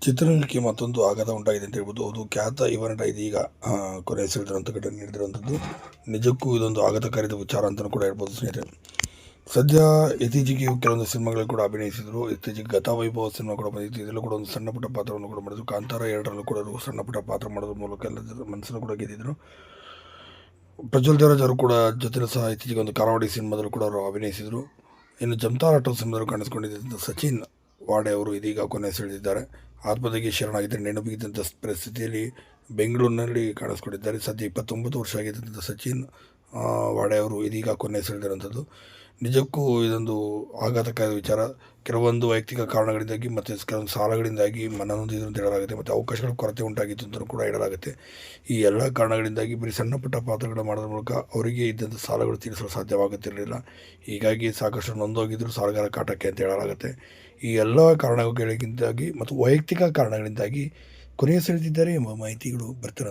ಚಿತ್ರರಂಗಕ್ಕೆ ಮತ್ತೊಂದು ಆಘಾತ ಉಂಟಾಗಿದೆ ಅಂತ ಹೇಳ್ಬೋದು. ಅದು ಖ್ಯಾತ ಯುವ ನಟ ಇದೀಗ ಕೊನೆ ಎಸೆದಿರುವಂಥ ಘಟನೆ ನಡೆದಿರುವಂಥದ್ದು. ನಿಜಕ್ಕೂ ಇದೊಂದು ಆಘಾತಕಾರಿ ವಿಚಾರ ಅಂತಲೂ ಕೂಡ ಹೇಳ್ಬೋದು ಸ್ನೇಹಿತರೆ. ಸದ್ಯ ಇತ್ತೀಚೆಗೆ ಕೆಲವೊಂದು ಸಿನಿಮಾಗಳು ಕೂಡ ಅಭಿನಯಿಸಿದರು. ಇತ್ತೀಚೆಗೆ ಗತವೈಭವ ಸಿನಿಮಾ ಕೂಡ ಬಂದಿತ್ತು. ಇದರಲ್ಲೂ ಕೂಡ ಒಂದು ಸಣ್ಣ ಪುಟ್ಟ ಪಾತ್ರವನ್ನು ಕೂಡ ಮಾಡಿದ್ರು. ಕಾಂತಾರ 2ರಲ್ಲೂ ಕೂಡ ಅವರು ಸಣ್ಣ ಪುಟ್ಟ ಪಾತ್ರ ಮಾಡೋದ್ರ ಮೂಲಕ ಎಲ್ಲರ ಮನಸ್ಸನ್ನು ಕೂಡ ಗೆದ್ದಿದ್ರು. ಪ್ರಜ್ವಲ್ ದೇವರಾಜ್ ಅವರು ಕೂಡ ಜೊತೆ ಸಹ ಇತ್ತೀಚೆಗೆ ಒಂದು ಕಾರವಾಡಿ ಸಿನಿಮಾದಲ್ಲೂ ಕೂಡ ಅವರು ಅಭಿನಯಿಸಿದರು. ಇನ್ನು ಜಮ್ತಾರ್ ಆಟೋ ಸಿನಿಮಾದಲ್ಲಿ ಕಾಣಿಸ್ಕೊಂಡಿದ್ದಂಥ ಸಚಿನ್ ವಾಡೆ ಅವರು ಇದೀಗ ಕೊನೆ ಸೆಳೆದಿದ್ದಾರೆ. ಆತ್ಮಹತ್ಯೆಗೆ ಶರಣಾಗಿದ್ದರೆ ನೆನಪು ಬಿದ್ದಂಥ ಪರಿಸ್ಥಿತಿಯಲ್ಲಿ ಬೆಂಗಳೂರಿನಲ್ಲಿ ಕಾಣಿಸ್ಕೊಂಡಿದ್ದಾರೆ. ಸದ್ಯ 29 ವರ್ಷ ಆಗಿದ್ದಂಥ ಸಚಿನ್ ವಾಡೆ ಅವರು ಇದೀಗ ಕೊನೆ ಸೆಳೆದಿರುವಂಥದ್ದು. ನಿಜಕ್ಕೂ ಇದೊಂದು ಆಘಾತಕಾರಿ ವಿಚಾರ. ಕೆಲವೊಂದು ವೈಯಕ್ತಿಕ ಕಾರಣಗಳಿಂದಾಗಿ ಮತ್ತು ಕೆಲವೊಂದು ಸಾಲಗಳಿಂದಾಗಿ ಮನನೊಂದಿದ್ರು ಅಂತ ಹೇಳಲಾಗುತ್ತೆ. ಮತ್ತು ಅವಕಾಶಗಳ ಕೊರತೆ ಉಂಟಾಗಿತ್ತು ಅಂತಲೂ ಕೂಡ ಹೇಳಲಾಗುತ್ತೆ. ಈ ಎಲ್ಲ ಕಾರಣಗಳಿಂದಾಗಿ ಬರೀ ಸಣ್ಣ ಪುಟ್ಟ ಪಾತ್ರಗಳು ಮಾಡೋದ್ರ ಮೂಲಕ ಅವರಿಗೆ ಇದ್ದಂಥ ಸಾಲಗಳು ತೀರಿಸಲು ಸಾಧ್ಯವಾಗುತ್ತಿರಲಿಲ್ಲ. ಹೀಗಾಗಿ ಸಾಕಷ್ಟು ನೊಂದೋಗಿದ್ದರು ಸಾಲಗಾರ ಕಾಟಕ್ಕೆ ಅಂತ ಹೇಳಲಾಗುತ್ತೆ. ಈ ಎಲ್ಲ ಕಾರಣಗಳಿಂದಾಗಿ ಮತ್ತು ವೈಯಕ್ತಿಕ ಕಾರಣಗಳಿಂದಾಗಿ ಕೊನೆಯ ಸೆಳೆದಿದ್ದಾರೆ ಎಂಬ ಮಾಹಿತಿಗಳು ಬರ್ತಿರೋ